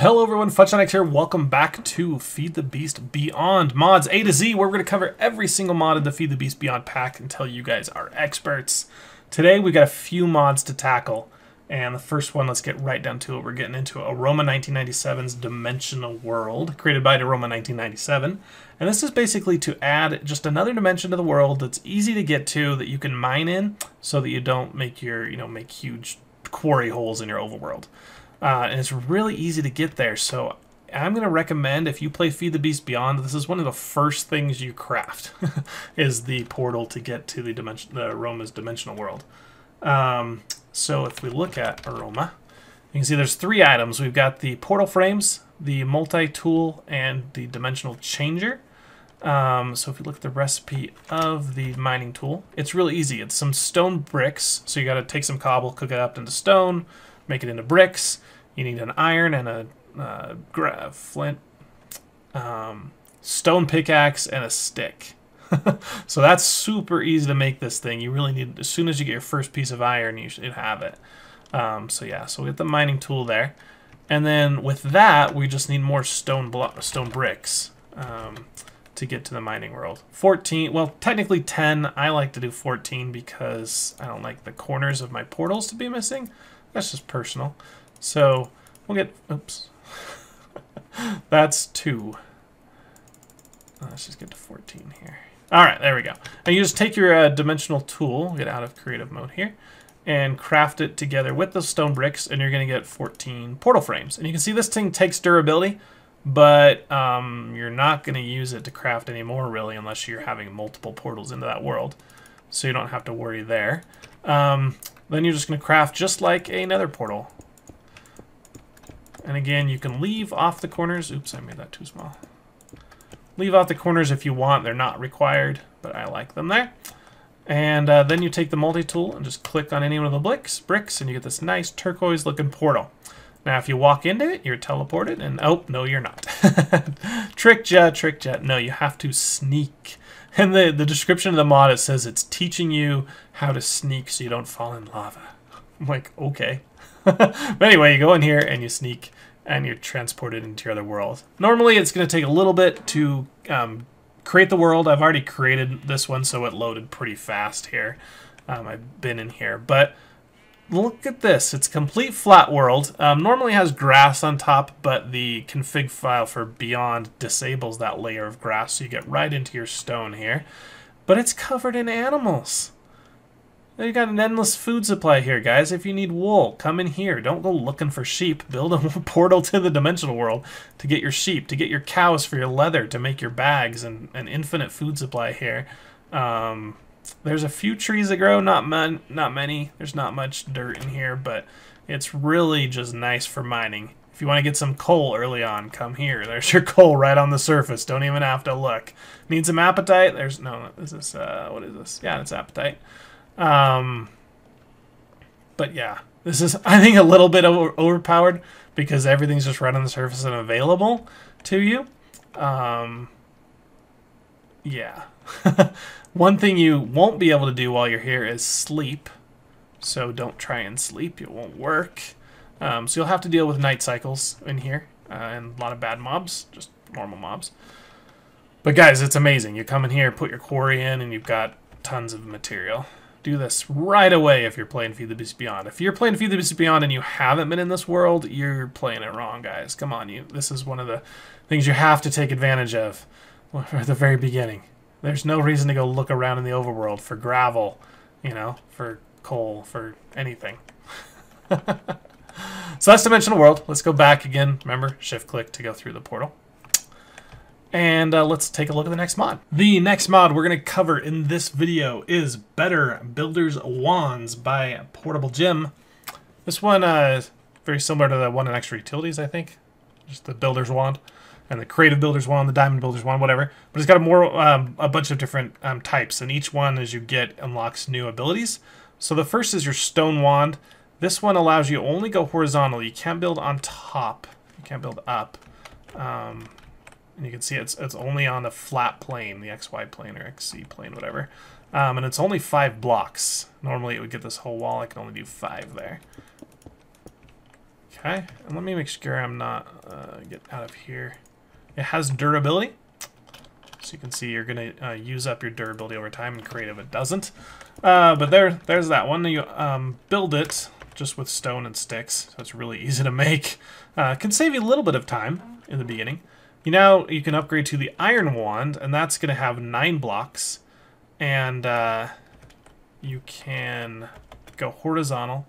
Hello everyone, FutchOnX here. Welcome back to Feed the Beast Beyond mods A to Z, where we're going to cover every single mod in the Feed the Beast Beyond pack and tell you guys are experts. Today we got a few mods to tackle, and the first one, let's get right down to it. We're getting into Aroma 1997's Dimensional World, created by Aroma 1997. And this is basically to add just another dimension to the world that's easy to get to, that you can mine in, so that you don't make your, make huge quarry holes in your overworld. And it's really easy to get there, so I'm going to recommend, if you play Feed the Beast Beyond, this is one of the first things you craft, is the portal to get to the Aroma's Dimensional World. So if we look at Aroma, you can see there's three items. We've got the portal frames, the multi-tool, and the dimensional changer. So if you look at the recipe of the mining tool, it's really easy. It's some stone bricks, so you got to take some cobble, cook it up into stone, make it into bricks. You need an iron and a flint, stone pickaxe, and a stick. So that's super easy to make this thing. You really need, as soon as you get your first piece of iron, you should have it. So yeah, so we get the mining tool there. And then with that, we just need more stone bricks to get to the mining world. 14, well, technically 10. I like to do 14 because I don't like the corners of my portals to be missing. That's just personal. So we'll get, oops, that's 2. Let's just get to 14 here. All right, there we go. And you just take your dimensional tool, get out of creative mode here, and craft it together with the stone bricks, and you're going to get 14 portal frames. And you can see this thing takes durability, but you're not going to use it to craft anymore, really, unless you're having multiple portals into that world. So you don't have to worry there. Then you're just going to craft just like another portal. And again, you can leave off the corners. Oops, I made that too small. Leave off the corners if you want. They're not required, but I like them there. And then you take the multi-tool and just click on any one of the bricks, and you get this nice turquoise-looking portal. Now, if you walk into it, you're teleported, and oh, no, you're not. Tricked ya. No, you have to sneak. And the description of the mod, it says it's teaching you how to sneak so you don't fall in lava. I'm like, okay. But anyway, you go in here and you sneak and you're transported into your other world. Normally, it's going to take a little bit to create the world. I've already created this one, so it loaded pretty fast here. I've been in here. But look at this. It's a complete flat world. Normally it has grass on top, but the config file for Beyond disables that layer of grass, so you get right into your stone here. But it's covered in animals. You got an endless food supply here, guys. If you need wool, come in here. Don't go looking for sheep. Build a portal to the dimensional world to get your sheep, to get your cows for your leather, to make your bags, and an infinite food supply here. There's a few trees that grow, not many. There's not much dirt in here, but it's really just nice for mining. If you want to get some coal early on, come here. There's your coal right on the surface. Don't even have to look. Need some apatite? There's no. Is this what is this? Yeah, it's apatite. But yeah, this is, I think, a little bit overpowered because everything's just right on the surface and available to you. Yeah. One thing you won't be able to do while you're here is sleep. So don't try and sleep. It won't work. So you'll have to deal with night cycles in here and a lot of bad mobs, just normal mobs. But guys, it's amazing. You come in here, put your quarry in, and you've got tons of material. Do this right away if you're playing Feed the Beast Beyond. If you're playing Feed the Beast Beyond and you haven't been in this world, you're playing it wrong, guys. Come on, this is one of the things you have to take advantage of at the very beginning. There's no reason to go look around in the overworld for gravel, for coal, for anything. So that's Dimensional World. Let's go back again. Remember, shift-click to go through the portal. And let's take a look at the next mod. The next mod we're going to cover in this video is Better Builder's Wands by Portable Gym. This one is very similar to the one in Extra Utilities, I think. Just the Builder's Wand and the Creative Builder's Wand, the Diamond Builder's Wand, whatever. But it's got a bunch of different types, and each one, as you get, unlocks new abilities. So the first is your Stone Wand. This one allows you to only go horizontal. You can't build on top. You can't build up. And you can see it's only on the flat plane, the XY plane or XZ plane, whatever. And it's only 5 blocks. Normally it would get this whole wall. I can only do 5 there. Okay, and let me make sure I'm not getting out of here. It has durability. So you can see you're going to use up your durability over time, and creative it doesn't. But there's that one. You build it just with stone and sticks, so it's really easy to make. Can save you a little bit of time in the beginning. You can upgrade to the iron wand, and that's going to have 9 blocks. And you can go horizontal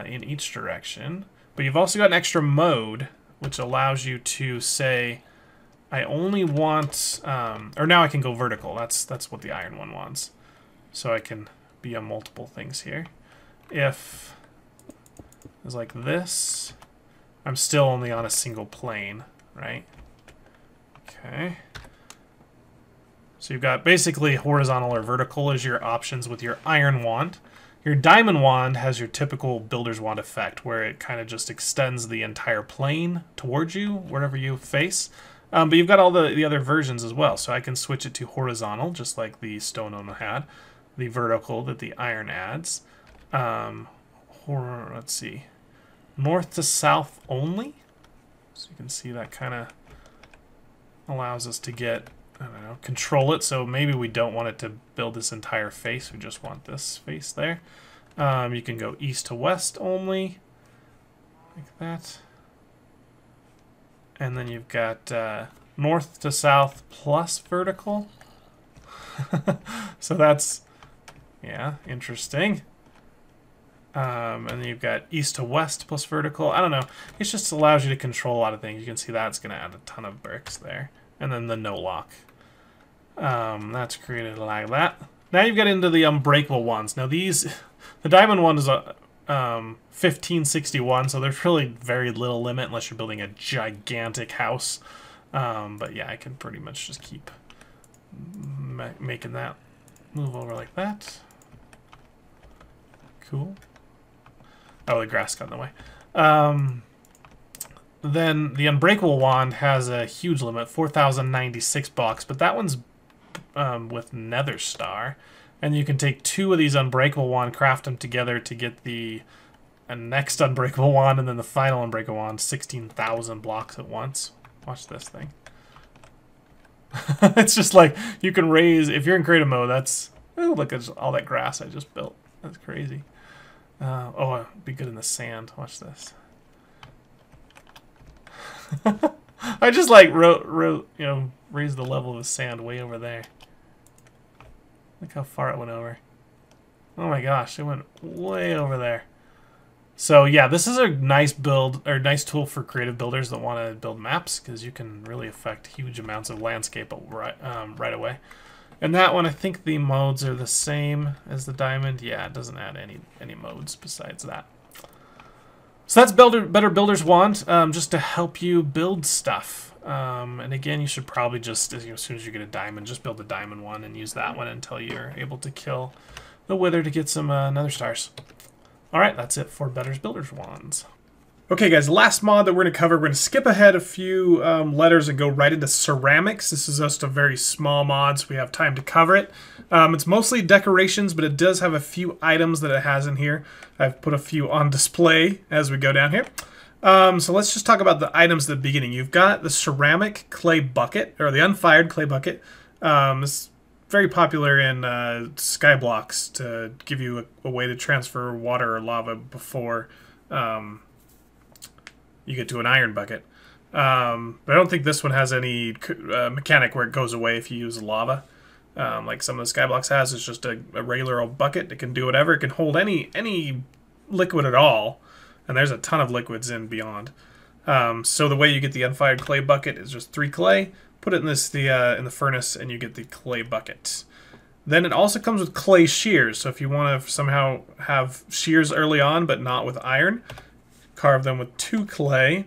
in each direction. But you've also got an extra mode, which allows you to say, I only want, or now I can go vertical. That's what the iron one wants. So I can be on multiple things here. If it's like this, I'm still only on a single plane, right? Okay. So you've got basically horizontal or vertical as your options with your iron wand. Your diamond wand has your typical builder's wand effect, where it kind of just extends the entire plane towards you, wherever you face. But you've got all the other versions as well, so I can switch it to horizontal, just like the stone one had. The vertical that the iron adds. Let's see. North to south only. So you can see that kind of allows us to get, I don't know, control it. So maybe we don't want it to build this entire face. We just want this face there. You can go east to west only, like that. And then you've got north to south plus vertical. So that's, yeah, interesting. And then you've got east to west plus vertical. I don't know. It just allows you to control a lot of things. You can see that's going to add a ton of bricks there. And then the no lock. That's created like that. Now you've got into the unbreakable ones. Now these, the diamond one is a 1561, so there's really very little limit unless you're building a gigantic house. But yeah, I can pretty much just keep making that move over like that. Cool. Oh, the grass got in the way. Then the unbreakable wand has a huge limit, 4,096 blocks, but that one's with nether star. And you can take 2 of these unbreakable wand, craft them together to get the next unbreakable wand, and then the final unbreakable wand, 16,000 blocks at once. Watch this thing. It's just like, you can raise, if you're in creative mode, that's, oh, look at all that grass I just built. That's crazy. Oh, it'd be good in the sand. Watch this. I just like raised the level of the sand way over there. Look how far it went over. Oh my gosh, it went way over there. So yeah, this is a nice build, or nice tool for creative builders that want to build maps, because you can really affect huge amounts of landscape right away. And that one, I think the modes are the same as the diamond. Yeah, it doesn't add any modes besides that. So that's Better Builder's Wand, just to help you build stuff. And again, you should probably just, as soon as you get a diamond, just build the diamond one and use that one until you're able to kill the wither to get some nether stars. Alright, that's it for Better Builder's Wands. Okay guys, last mod that we're going to cover, we're going to skip ahead a few letters and go right into ceramics. This is just a very small mod, so we have time to cover it. It's mostly decorations, but it does have a few items that it has in here. I've put a few on display as we go down here. So let's just talk about the items at the beginning. You've got the ceramic clay bucket, or the unfired clay bucket. It's very popular in Skyblocks to give you a way to transfer water or lava before you get to an iron bucket. But I don't think this one has any mechanic where it goes away if you use lava. Like some of the Skyblocks has. It's just a regular old bucket. It can do whatever. It can hold any liquid at all. And there's a ton of liquids in Beyond. So the way you get the unfired clay bucket is just 3 clay. Put it in in the furnace and you get the clay bucket. Then it also comes with clay shears. So if you want to somehow have shears early on but not with iron, carve them with 2 clay,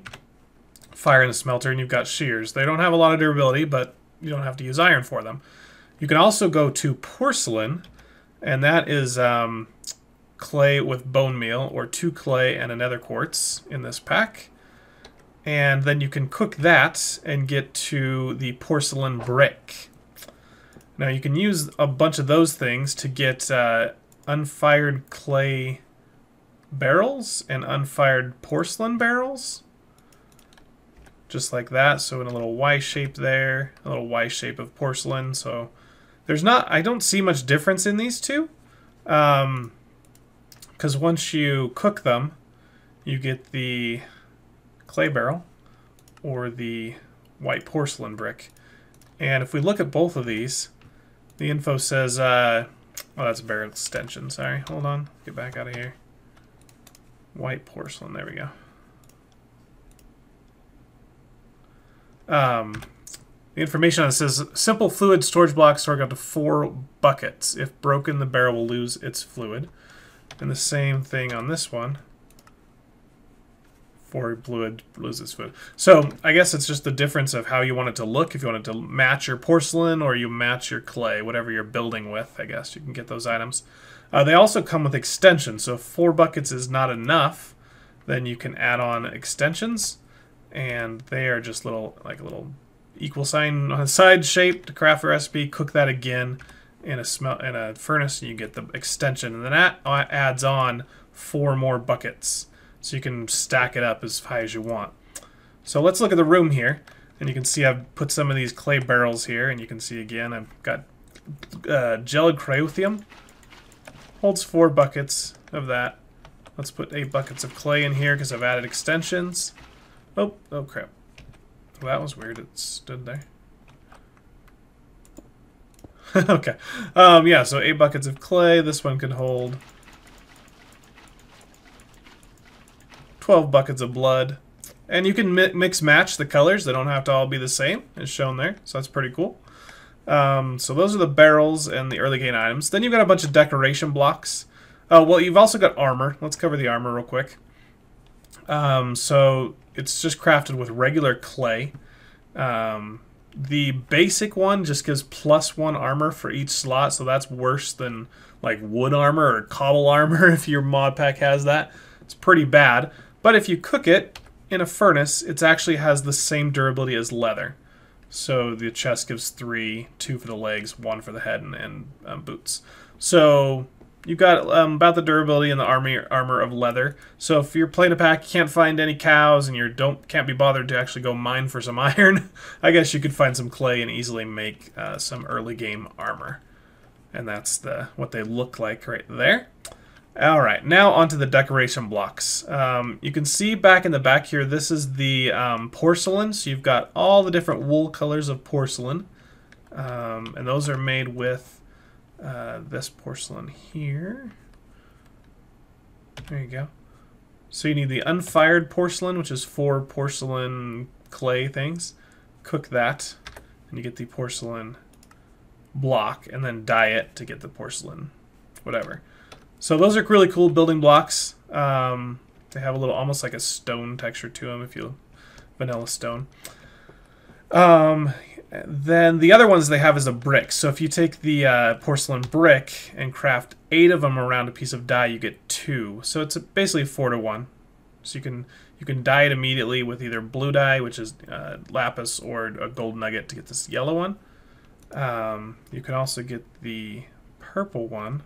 fire in the smelter, and you've got shears. They don't have a lot of durability, but you don't have to use iron for them. You can also go to porcelain, and that is clay with bone meal, or 2 clay and a nether quartz in this pack. And then you can cook that and get to the porcelain brick. Now you can use a bunch of those things to get unfired clay barrels and unfired porcelain barrels. Just like that. So in a little Y shape there, a little Y shape of porcelain. So there's not, I don't see much difference in these two. Because once you cook them, you get the clay barrel or the white porcelain brick. And if we look at both of these, the info says, oh, that's a barrel extension. Sorry, hold on. Get back out of here. White porcelain, there we go. The information on it says, simple fluid storage block storing up to 4 buckets. If broken, the barrel will lose its fluid. And the same thing on this one. 4 fluid loses fluid. So I guess it's just the difference of how you want it to look. If you want it to match your porcelain or you match your clay, whatever you're building with, I guess you can get those items. They also come with extensions. So if 4 buckets is not enough, then you can add on extensions. And they are just little, like a little equal sign on the side shape to craft a recipe. Cook that again in a furnace, and you get the extension. And then that adds on 4 more buckets, so you can stack it up as high as you want. So let's look at the room here, and you can see I've put some of these clay barrels here, and you can see again I've got gelid cryothium. Holds 4 buckets of that. Let's put 8 buckets of clay in here because I've added extensions. Oh crap. Well, that was weird. It stood there. Okay. Yeah, so 8 buckets of clay. This one could hold 12 buckets of blood. And you can mix match the colors. They don't have to all be the same, as shown there. So that's pretty cool. So those are the barrels and the early game items. Then you've got a bunch of decoration blocks. Oh, well, you've also got armor. Let's cover the armor real quick. So it's just crafted with regular clay. The basic one just gives +1 armor for each slot, so that's worse than like wood armor or cobble armor if your mod pack has that. It's pretty bad. But if you cook it in a furnace, it actually has the same durability as leather. So the chest gives 3, 2 for the legs, 1 for the head, and boots. So you've got about the durability and the armor of leather. So if you're playing a pack, you can't find any cows, and you can't be bothered to actually go mine for some iron, I guess you could find some clay and easily make some early game armor. And that's what they look like right there. All right, now onto the decoration blocks. You can see back in the back here, this is the porcelain. So you've got all the different wool colors of porcelain, and those are made with this porcelain here. There you go. So you need the unfired porcelain, which is 4 porcelain clay things. Cook that, and you get the porcelain block, and then dye it to get the porcelain whatever. So those are really cool building blocks. They have a little, almost like a stone texture to them, if you vanilla stone. Then the other ones they have is a brick. So if you take the porcelain brick and craft 8 of them around a piece of dye, you get 2. So it's basically 4 to 1. So you can dye it immediately with either blue dye, which is lapis, or a gold nugget to get this yellow one. You can also get the purple one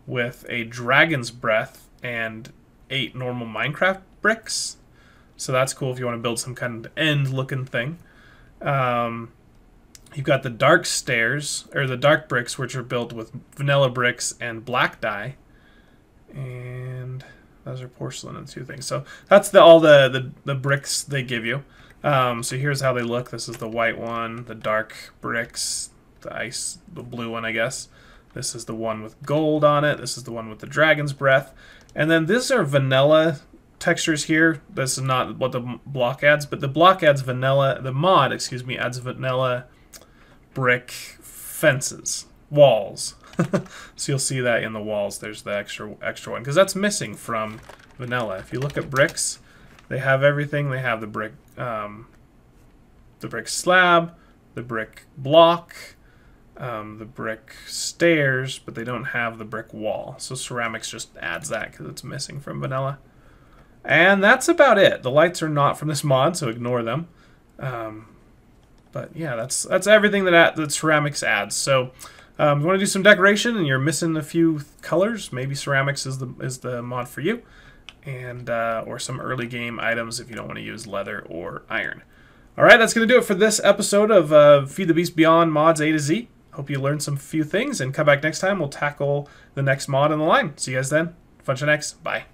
with a dragon's breath and 8 normal Minecraft bricks. So that's cool if you want to build some kind of end looking thing. You've got the dark stairs, or the dark bricks, which are built with vanilla bricks and black dye. And those are porcelain and 2 things. So that's all the bricks they give you. So here's how they look. This is the white one, the dark bricks, the blue one, I guess. This is the one with gold on it. This is the one with the dragon's breath. And then these are vanilla textures here. This is not what the block adds, but the block adds vanilla, the mod, excuse me, adds vanilla brick fences, walls. So you'll see that in the walls. There's the extra one, because that's missing from vanilla. If you look at bricks, they have everything. They have the brick slab, the brick block, the brick stairs, but they don't have the brick wall. So ceramics just adds that because it's missing from vanilla. And that's about it. The lights are not from this mod, so ignore them. But yeah, that's everything that ceramics adds. So You want to do some decoration and you're missing a few colors, maybe ceramics is the mod for you, and or some early game items if you don't want to use leather or iron. All right, that's going to do it for this episode of Feed the Beast Beyond Mods A to Z. Hope you learned some few things, and come back next time. We'll tackle the next mod in the line. See you guys then. Fun next. Bye.